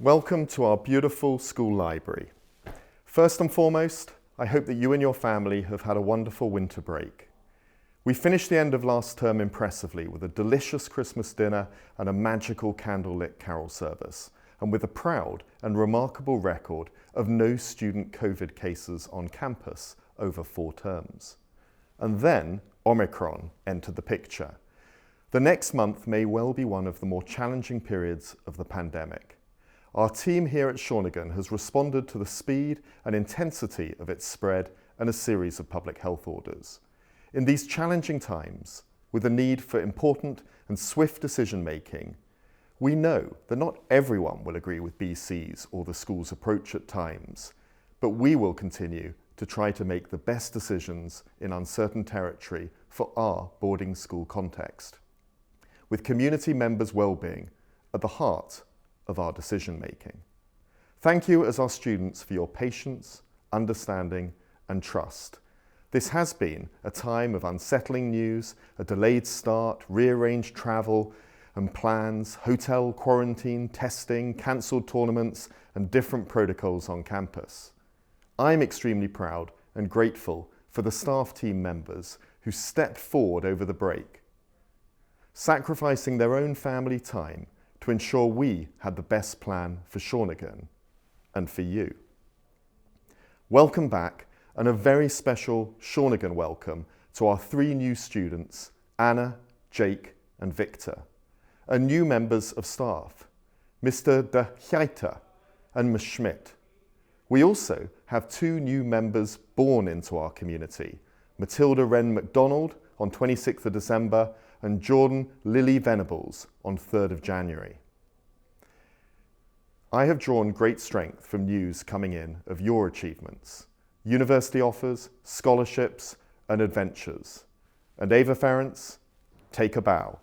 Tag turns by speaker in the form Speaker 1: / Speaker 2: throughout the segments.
Speaker 1: Welcome to our beautiful school library. First and foremost, I hope that you and your family have had a wonderful winter break. We finished the end of last term impressively with a delicious Christmas dinner and a magical candlelit carol service, and with a proud and remarkable record of no student COVID cases on campus over 4 terms. And then Omicron entered the picture. The next month may well be one of the more challenging periods of the pandemic. Our team here at Shawnigan has responded to the speed and intensity of its spread and a series of public health orders. In these challenging times, with the need for important and swift decision-making, we know that not everyone will agree with BC's or the school's approach at times, but we will continue to try to make the best decisions in uncertain territory for our boarding school context, with community members' well-being at the heart of our decision-making. Thank you as our students for your patience, understanding and trust. This has been a time of unsettling news, a delayed start, rearranged travel and plans, hotel quarantine, testing, cancelled tournaments and different protocols on campus. I'm extremely proud and grateful for the staff team members who stepped forward over the break, sacrificing their own family time to ensure we had the best plan for Shawnigan and for you. Welcome back, and a very special Shawnigan welcome to our 3 new students, Anna, Jake and Victor, and new members of staff, Mr. De Geiter and Ms. Schmidt. We also have 2 new members born into our community, Matilda Wren MacDonald on 26th of December and Jordan Lily Venables on 3rd of January. I have drawn great strength from news coming in of your achievements, university offers, scholarships and adventures. And Ava Ferrance, take a bow.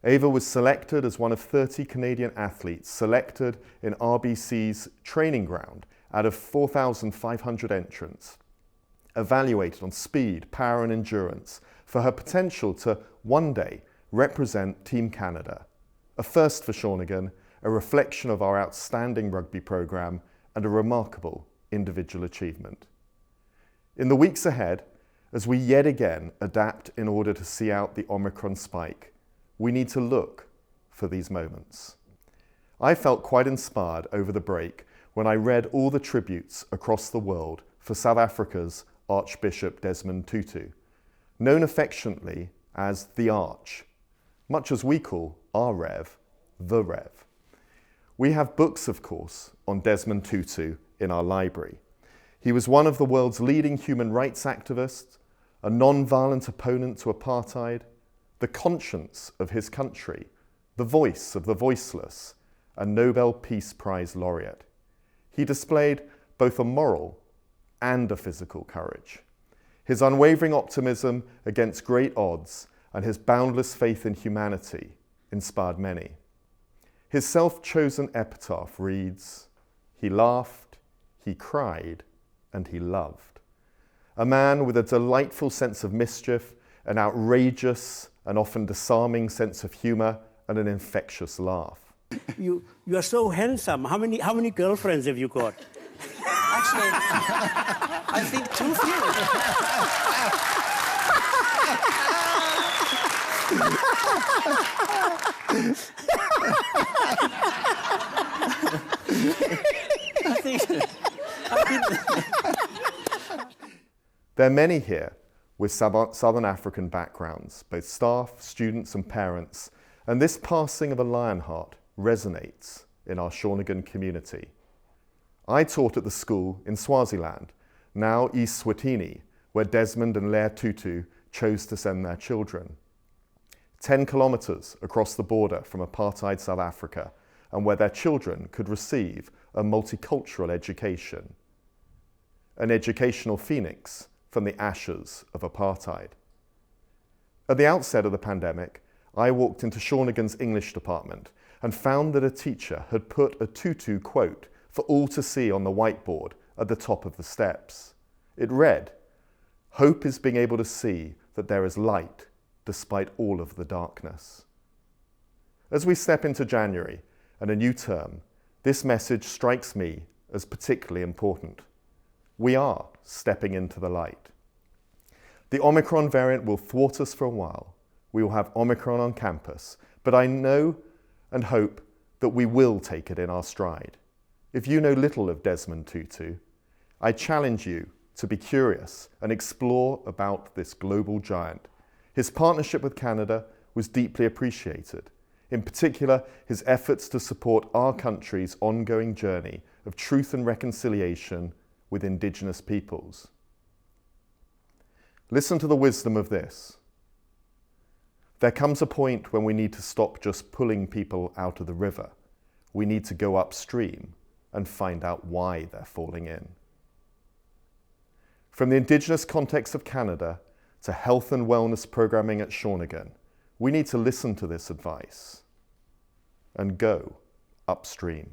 Speaker 1: Ava was selected as one of 30 Canadian athletes selected in RBC's training ground out of 4,500 entrants, evaluated on speed, power and endurance for her potential to one day represent Team Canada, a first for Shawnigan, a reflection of our outstanding rugby programme and a remarkable individual achievement. In the weeks ahead, as we yet again adapt in order to see out the Omicron spike, we need to look for these moments. I felt quite inspired over the break when I read all the tributes across the world for South Africa's Archbishop Desmond Tutu, known affectionately as the Arch, much as we call our Rev, the Rev. We have books, of course, on Desmond Tutu in our library. He was one of the world's leading human rights activists, a non-violent opponent to apartheid, the conscience of his country, the voice of the voiceless, a Nobel Peace Prize laureate. He displayed both a moral and a physical courage. His unwavering optimism against great odds and his boundless faith in humanity inspired many. His self-chosen epitaph reads, "He laughed, he cried, and he loved." A man with a delightful sense of mischief, an outrageous and often disarming sense of humour, and an infectious laugh.
Speaker 2: You are so handsome. How many girlfriends have you got?
Speaker 3: Actually, I think too few.
Speaker 1: There are many here with Southern African backgrounds, both staff, students and parents, and this passing of a Lionheart resonates in our Shawnigan community. I taught at the school in Swaziland, now East Swatini, where Desmond and Leah Tutu chose to send their children. 10 kilometres across the border from apartheid South Africa, and where their children could receive a multicultural education, an educational phoenix from the ashes of apartheid. At the outset of the pandemic, I walked into Shawnigan's English department and found that a teacher had put a Tutu quote for all to see on the whiteboard at the top of the steps. It read, "Hope is being able to see that there is light despite all of the darkness." As we step into January and a new term, this message strikes me as particularly important. We are stepping into the light. The Omicron variant will thwart us for a while. We will have Omicron on campus, but I know and hope that we will take it in our stride. If you know little of Desmond Tutu, I challenge you to be curious and explore about this global giant. His partnership with Canada was deeply appreciated. In particular, his efforts to support our country's ongoing journey of truth and reconciliation with Indigenous peoples. Listen to the wisdom of this. There comes a point when we need to stop just pulling people out of the river. We need to go upstream and find out why they're falling in. From the Indigenous context of Canada to health and wellness programming at Shawnigan, we need to listen to this advice and go upstream.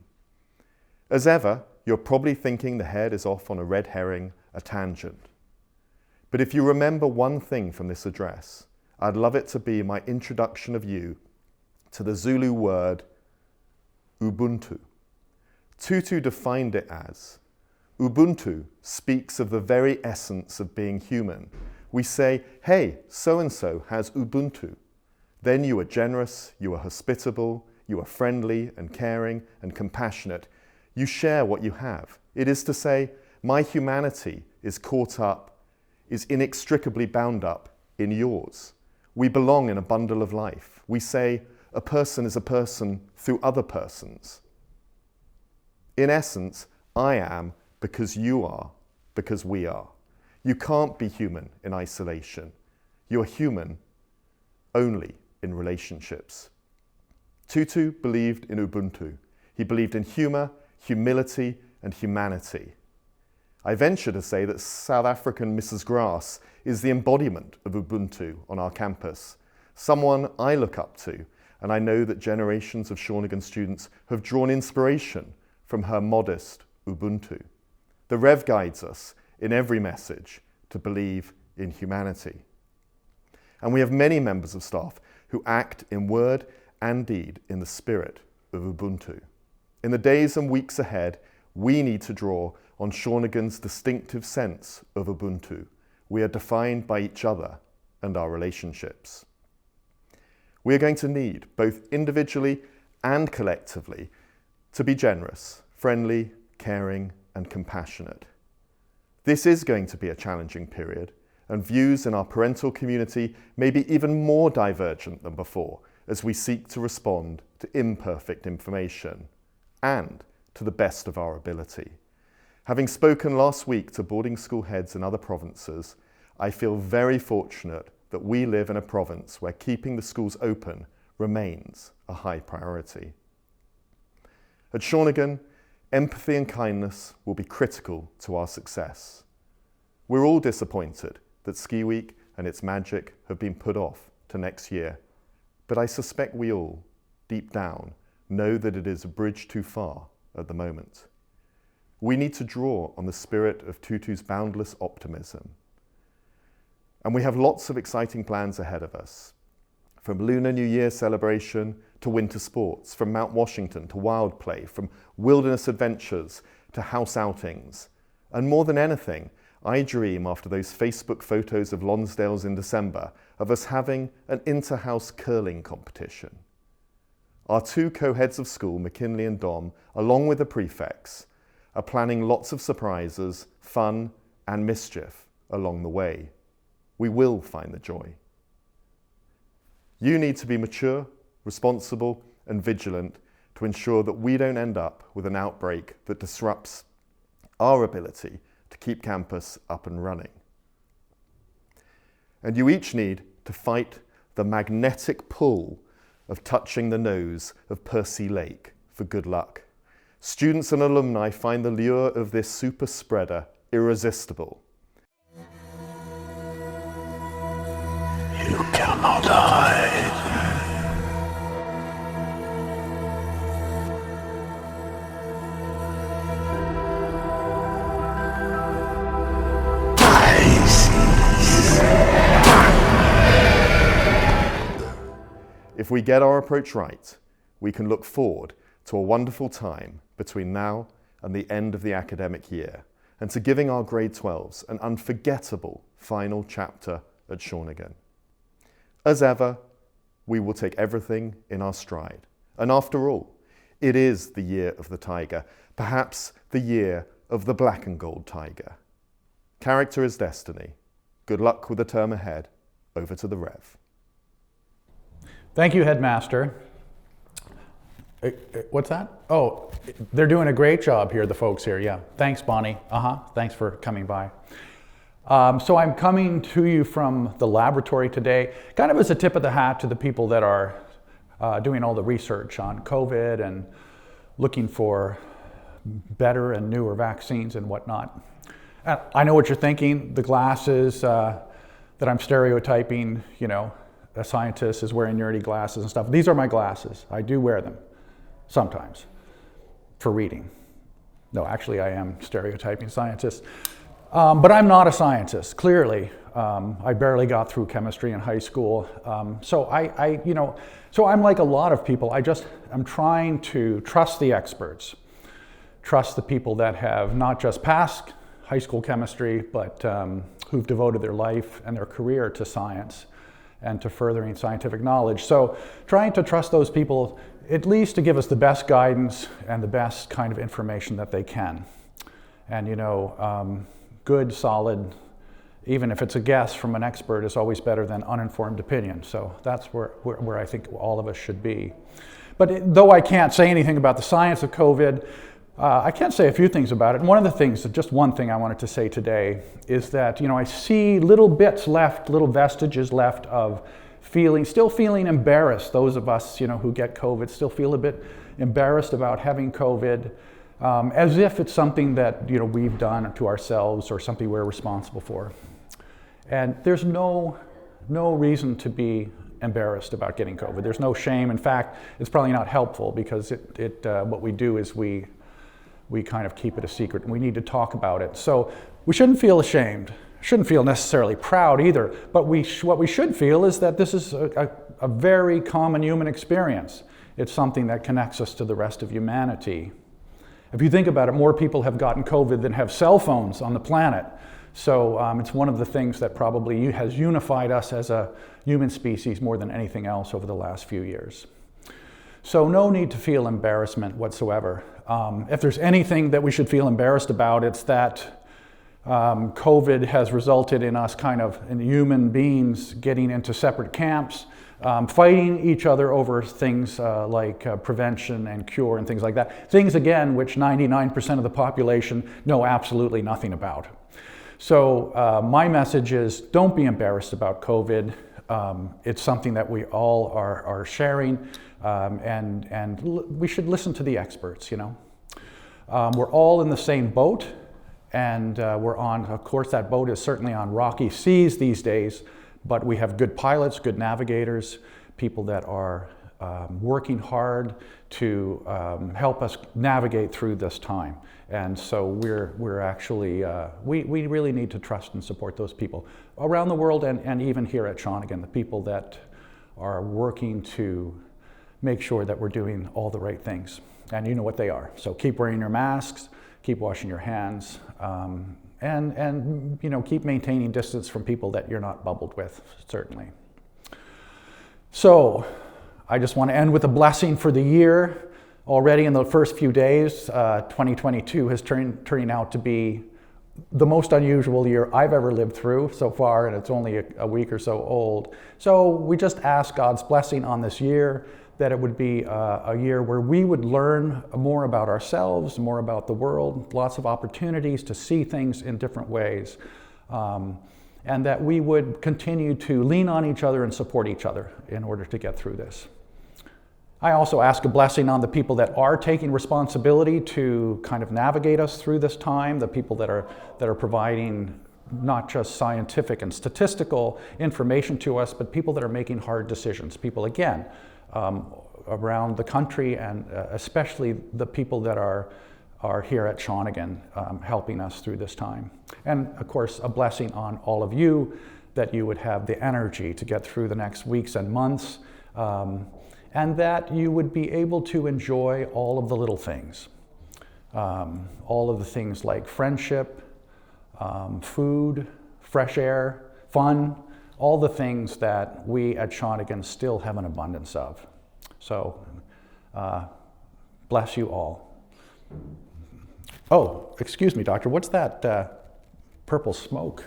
Speaker 1: As ever, you're probably thinking the head is off on a red herring, a tangent. But if you remember one thing from this address, I'd love it to be my introduction of you to the Zulu word ubuntu. Tutu defined it as, ubuntu speaks of the very essence of being human. We say, hey, so-and-so has ubuntu. Then you are generous, you are hospitable, you are friendly and caring and compassionate. You share what you have. It is to say, my humanity is caught up, is inextricably bound up in yours. We belong in a bundle of life. We say, a person is a person through other persons. In essence, I am because you are, because we are. You can't be human in isolation. You are human only in relationships. Tutu believed in Ubuntu. He believed in humour, humility, and humanity. I venture to say that South African Mrs. Grass is the embodiment of Ubuntu on our campus, someone I look up to, and I know that generations of Shawnigan students have drawn inspiration from her modest Ubuntu. The Rev guides us in every message to believe in humanity. And we have many members of staff who act in word and deed in the spirit of Ubuntu. In the days and weeks ahead, we need to draw on Shawnigan's distinctive sense of Ubuntu. We are defined by each other and our relationships. We are going to need, both individually and collectively, to be generous, friendly, caring, and compassionate. This is going to be a challenging period, and views in our parental community may be even more divergent than before as we seek to respond to imperfect information and to the best of our ability. Having spoken last week to boarding school heads in other provinces, I feel very fortunate that we live in a province where keeping the schools open remains a high priority. At Shawnigan, empathy and kindness will be critical to our success. We're all disappointed that Ski Week and its magic have been put off to next year, but I suspect we all, deep down, know that it is a bridge too far at the moment. We need to draw on the spirit of Tutu's boundless optimism. And we have lots of exciting plans ahead of us. From Lunar New Year celebration to winter sports, from Mount Washington to wild play, from wilderness adventures to house outings. And more than anything, I dream, after those Facebook photos of Lonsdale's in December, of us having an inter-house curling competition. Our two co-heads of school, McKinley and Dom, along with the prefects, are planning lots of surprises, fun and mischief along the way. We will find the joy. You need to be mature, responsible and vigilant to ensure that we don't end up with an outbreak that disrupts our ability to keep campus up and running. And you each need to fight the magnetic pull of touching the nose of Percy Lake for good luck. Students and alumni find the lure of this super spreader irresistible.
Speaker 4: You cannot hide.
Speaker 1: If we get our approach right, we can look forward to a wonderful time between now and the end of the academic year, and to giving our grade 12s an unforgettable final chapter at Shawnigan. As ever, we will take everything in our stride. And after all, it is the year of the tiger, perhaps the year of the black and gold tiger. Character is destiny. Good luck with the term ahead. Over to the Rev.
Speaker 5: Thank you, Headmaster. What's that? Oh, they're doing a great job here, the folks here, yeah. Thanks, Bonnie. Thanks for coming by. So I'm coming to you from the laboratory today, kind of as a tip of the hat to the people that are doing all the research on COVID and looking for better and newer vaccines and whatnot. I know what you're thinking, the glasses that I'm stereotyping, you know, a scientist is wearing nerdy glasses and stuff. These are my glasses. I do wear them sometimes for reading. No, actually I am stereotyping scientists. But I'm not a scientist, clearly. I barely got through chemistry in high school. So I'm like a lot of people. I'm trying to trust the experts, trust the people that have not just passed high school chemistry, but who've devoted their life and their career to science and to furthering scientific knowledge. So trying to trust those people, at least to give us the best guidance and the best kind of information that they can. And good, solid, even if it's a guess from an expert, is always better than uninformed opinion. So that's where I think all of us should be. But though I can't say anything about the science of COVID, I can say a few things about it. And one of the things, just one thing I wanted to say today, is that I see little bits left, little vestiges left of still feeling embarrassed. Those of us who get COVID still feel a bit embarrassed about having COVID, as if it's something that we've done to ourselves or something we're responsible for. And there's no reason to be embarrassed about getting COVID. There's no shame. In fact, it's probably not helpful, because what we do is we kind of keep it a secret, and we need to talk about it. So we shouldn't feel ashamed, shouldn't feel necessarily proud either, but what we should feel is that this is a very common human experience. It's something that connects us to the rest of humanity. If you think about it, more people have gotten COVID than have cell phones on the planet. So it's one of the things that probably has unified us as a human species more than anything else over the last few years. So no need to feel embarrassment whatsoever. If there's anything that we should feel embarrassed about, it's that COVID has resulted in us in human beings getting into separate camps, fighting each other over things like prevention and cure and things like that. Things, again, which 99% of the population know absolutely nothing about. So my message is, don't be embarrassed about COVID. It's something that we all are sharing, and we should listen to the experts, We're all in the same boat, and of course that boat is certainly on rocky seas these days, but we have good pilots, good navigators, people that are working hard to help us navigate through this time. And so we're actually, we really need to trust and support those people around the world, and even here at Shawnigan, the people that are working to make sure that we're doing all the right things. And you know what they are. So keep wearing your masks, keep washing your hands, and keep maintaining distance from people that you're not bubbled with, certainly. So I just want to end with a blessing for the year. Already in the first few days, 2022 has turning out to be the most unusual year I've ever lived through so far, and it's only a week or so old. So we just ask God's blessing on this year, that it would be a year where we would learn more about ourselves, more about the world, lots of opportunities to see things in different ways, and that we would continue to lean on each other and support each other in order to get through this. I also ask a blessing on the people that are taking responsibility to kind of navigate us through this time, the people that are providing not just scientific and statistical information to us, but people that are making hard decisions. People, again, around the country, and especially the people that are here at Shawnigan helping us through this time. And of course, a blessing on all of you, that you would have the energy to get through the next weeks and months, and that you would be able to enjoy all of the little things. all of the things like friendship, food, fresh air, fun, all the things that we at Shawnigan still have an abundance of. So, bless you all. Oh, excuse me, doctor, what's that purple smoke?